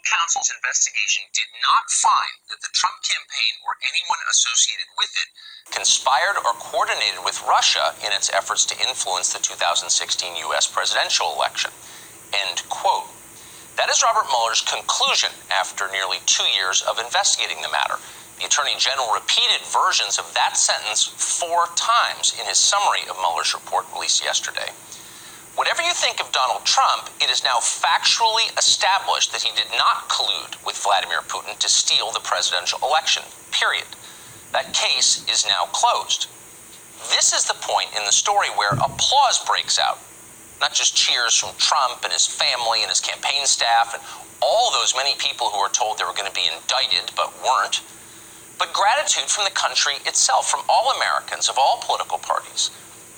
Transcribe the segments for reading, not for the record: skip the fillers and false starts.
counsel's investigation did not find that the Trump campaign or anyone associated with it conspired or coordinated with Russia in its efforts to influence the 2016 U.S. presidential election. End quote. That is Robert Mueller's conclusion after nearly 2 years of investigating the matter. The Attorney General repeated versions of that sentence 4 times in his summary of Mueller's report released yesterday. Whatever you think of Donald Trump, it is now factually established that he did not collude with Vladimir Putin to steal the presidential election, period. That case is now closed. This is the point in the story where applause breaks out. Not just cheers from Trump and his family and his campaign staff and all those many people who were told they were going to be indicted but weren't, but gratitude from the country itself, from all Americans of all political parties.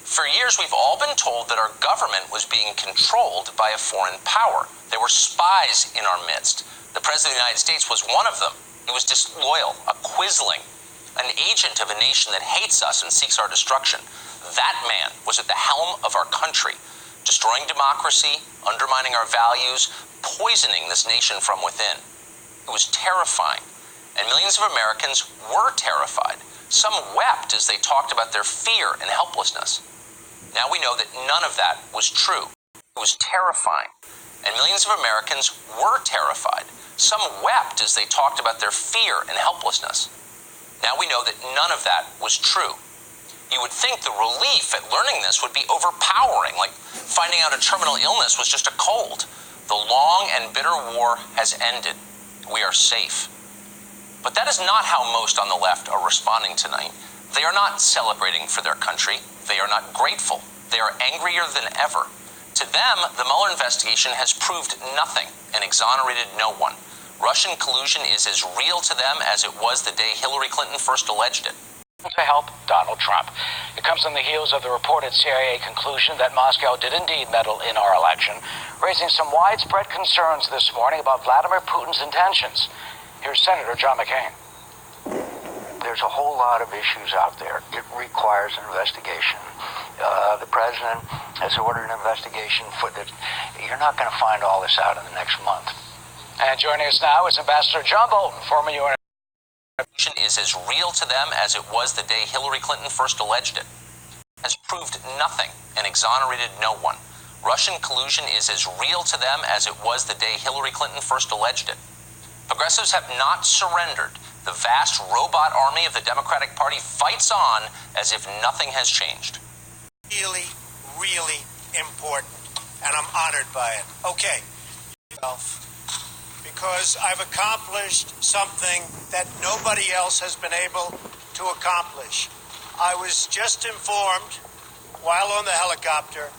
For years, we've all been told that our government was being controlled by a foreign power. There were spies in our midst. The President of the United States was one of them. He was disloyal, a quisling, an agent of a nation that hates us and seeks our destruction. That man was at the helm of our country, destroying democracy, undermining our values, poisoning this nation from within. It was terrifying, and millions of Americans were terrified. Some wept as they talked about their fear and helplessness. Now we know that none of that was true. It was terrifying, and millions of Americans were terrified. Some wept as they talked about their fear and helplessness. Now we know that none of that was true. You would think the relief at learning this would be overpowering, like finding out a terminal illness was just a cold. The long and bitter war has ended. We are safe. But that is not how most on the left are responding tonight. They are not celebrating for their country. They are not grateful. They are angrier than ever. To them, the Mueller investigation has proved nothing and exonerated no one. Russian collusion is as real to them as it was the day Hillary Clinton first alleged it. To help Donald Trump. It comes on the heels of the reported CIA conclusion that Moscow did indeed meddle in our election, raising some widespread concerns this morning about Vladimir Putin's intentions. Here's Senator John McCain. There's a whole lot of issues out there. It requires an investigation. The president has ordered an investigation for that. You're not going to find all this out in the next month. And joining us now is Ambassador John Bolton, former UN. Is as real to them as it was the day Hillary Clinton first alleged it. Has proved nothing and exonerated no one. Russian collusion is as real to them as it was the day Hillary Clinton first alleged it. Progressives have not surrendered. The vast robot army of the Democratic Party fights on as if nothing has changed. Really, really important, and I'm honored by it. Okay, because I've accomplished something that nobody else has been able to accomplish. I was just informed, while on the helicopter,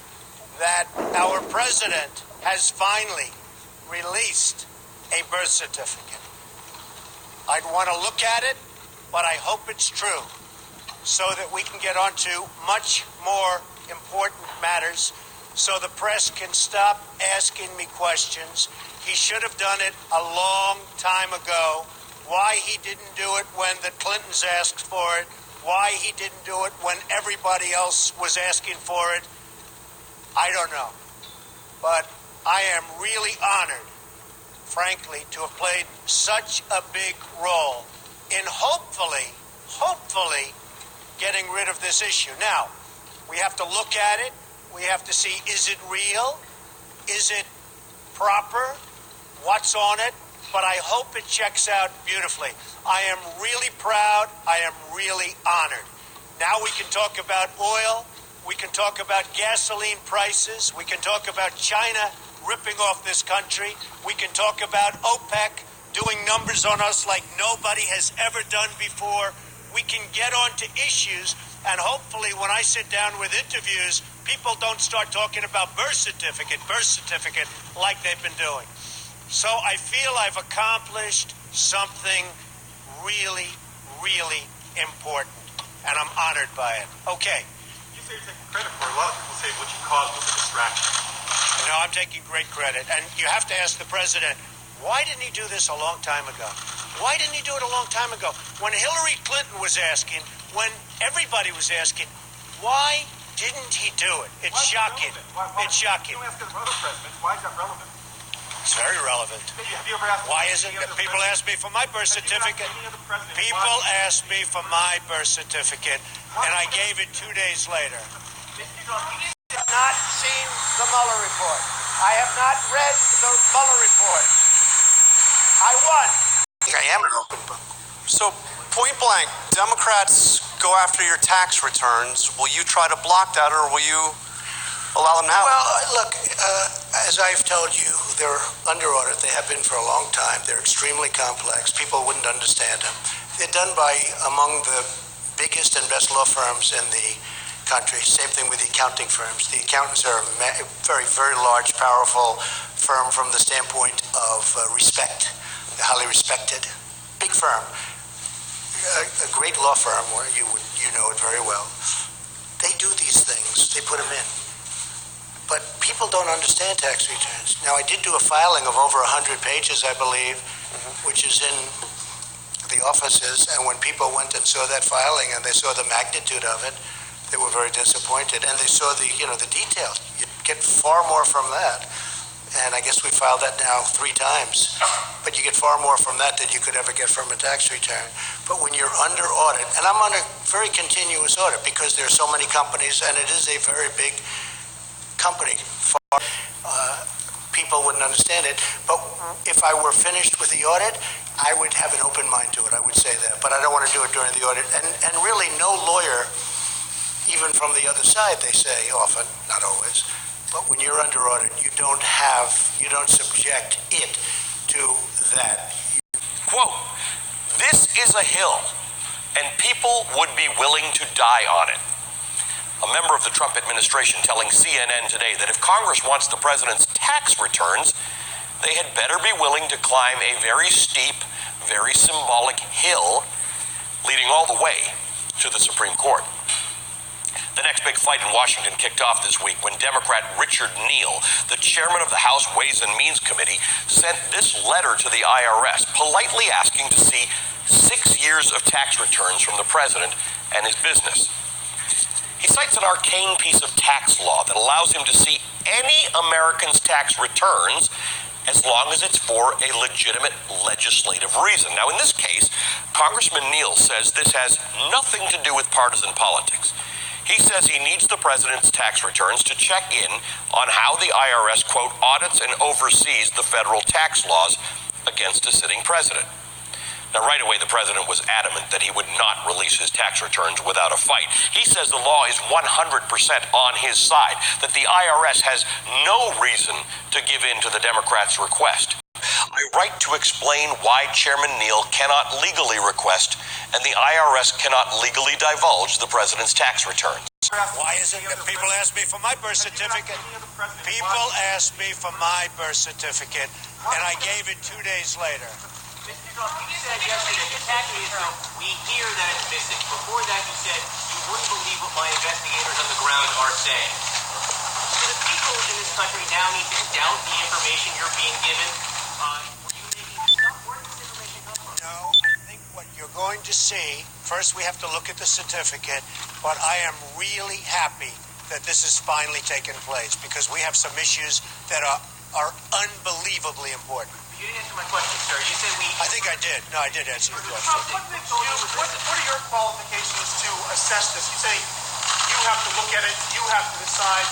that our president has finally released a birth certificate. I'd want to look at it, but I hope it's true, so that we can get on to much more important matters, so the press can stop asking me questions. He should have done it a long time ago. Why he didn't do it when the Clintons asked for it, why he didn't do it when everybody else was asking for it, I don't know. But I am really honored, frankly, to have played such a big role in hopefully getting rid of this issue. Now, we have to look at it. We have to see, is it real? Is it proper? What's on it? But I hope it checks out beautifully. I am really proud. I am really honored. Now we can talk about oil. We can talk about gasoline prices. We can talk about China ripping off this country. We can talk about OPEC doing numbers on us like nobody has ever done before. We can get on to issues, and hopefully when I sit down with interviews, people don't start talking about birth certificate like they've been doing. So I feel I've accomplished something really, really important, and I'm honored by it. Okay. You say you're taking credit for it. A lot of people say what you caused was a distraction. No, I'm taking great credit. And you have to ask the president, why didn't he do this a long time ago? Why didn't he do it a long time ago? When Hillary Clinton was asking, when everybody was asking, why didn't he do it? It's shocking. Why? It's shocking. You don't ask other presidents. Why is that relevant? It's very relevant. Have you ever asked? Why is it that people ask me for my birth certificate? People ask me for my birth certificate, and I gave it 2 days later. I have not seen the Mueller report. I have not read the Mueller report. I won. I am an open book. So, point blank, Democrats go after your tax returns. Will you try to block that, or will you allow them to have it? Well, look, as I've told you, they're under audit. They have been for a long time. They're extremely complex. People wouldn't understand them. They're done by among the biggest and best law firms in the country. Same thing with the accounting firms. The accountants are a very, very large, powerful firm from the standpoint of respect. They're highly respected. Big firm. A great law firm, where you know it very well. They do these things. They put them in. But people don't understand tax returns. Now, I did do a filing of over 100 pages, I believe, which is in the offices. And when people went and saw that filing and they saw the magnitude of it, they were very disappointed. And they saw the details. You get far more from that. And I guess we filed that now 3 times. But you get far more from that than you could ever get from a tax return. But when you're under audit, and I'm on a very continuous audit because there are so many companies, and it is a very big company. People wouldn't understand it. But if I were finished with the audit, I would have an open mind to it. I would say that. But I don't want to do it during the audit. And really, no lawyer, even from the other side, they say often, not always, but when you're under audit, you don't subject it to that. Quote, "This is a hill, and people would be willing to die on it." A member of the Trump administration telling CNN today that if Congress wants the president's tax returns, they had better be willing to climb a very steep, very symbolic hill leading all the way to the Supreme Court. The next big fight in Washington kicked off this week when Democrat Richard Neal, the chairman of the House Ways and Means Committee, sent this letter to the IRS, politely asking to see 6 years of tax returns from the president and his business. He cites an arcane piece of tax law that allows him to see any American's tax returns as long as it's for a legitimate legislative reason. Now, in this case, Congressman Neal says this has nothing to do with partisan politics. He says he needs the president's tax returns to check in on how the IRS, quote, audits and oversees the federal tax laws against a sitting president. Now, right away, the president was adamant that he would not release his tax returns without a fight. He says the law is 100% on his side, that the IRS has no reason to give in to the Democrats' request. I write to explain why Chairman Neal cannot legally request and the IRS cannot legally divulge the president's tax returns. Why is it that people ask me for my birth certificate? People ask me for my birth certificate, and I gave it 2 days later. Mr. Trump, you said yesterday, exactly as though we hear that it's missing. Before that, you said you wouldn't believe what my investigators on the ground are saying. So the people in this country now need to doubt the information you're being given. Were you making this up? Where did this information come from? No, I think what you're going to see, first we have to look at the certificate, but I am really happy that this has finally taken place because we have some issues that are unbelievably important. You didn't answer my question, sir. You said we... I think I did. No, I did answer your question. What are your qualifications to assess this? You say you have to look at it, you have to decide.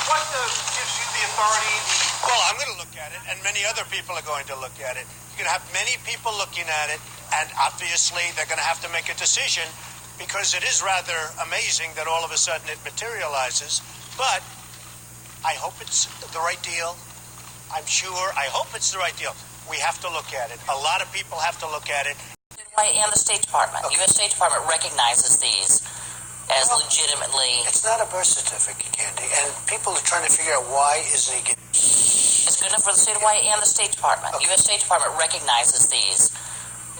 What gives you the authority? Well, I'm going to look at it, and many other people are going to look at it. You're going to have many people looking at it, and obviously they're going to have to make a decision because it is rather amazing that all of a sudden it materializes. But I hope it's the right deal. I hope it's the right deal. We have to look at it. A lot of people have to look at it. And the State Department. The U.S. State Department recognizes these as legitimately... It's not a birth certificate, Candy, and people are trying to figure out why isn't he getting... It's good enough for the state of Hawaii and the State Department. The U.S. State Department recognizes these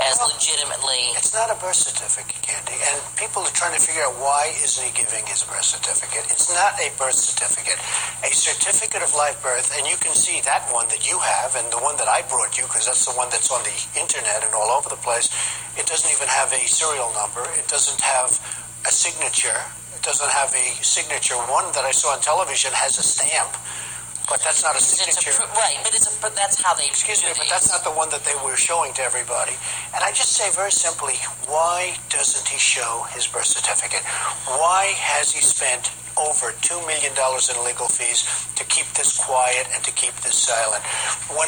as legitimately... It's not a birth certificate, Candy, and people are trying to figure out why isn't he giving his birth certificate. It's not a birth certificate. A certificate of live birth, and you can see that one that you have and the one that I brought you, because that's the one that's on the internet and all over the place. It doesn't even have a serial number. It doesn't have a signature. It doesn't have a signature. One that I saw on television has a stamp. But that's not a Because it's signature. right, but that's how they Excuse do me, but these. that's not the one that they were showing to everybody. And I just say very simply, why doesn't he show his birth certificate? Why has he spent over $2 million in legal fees to keep this quiet and to keep this silent? When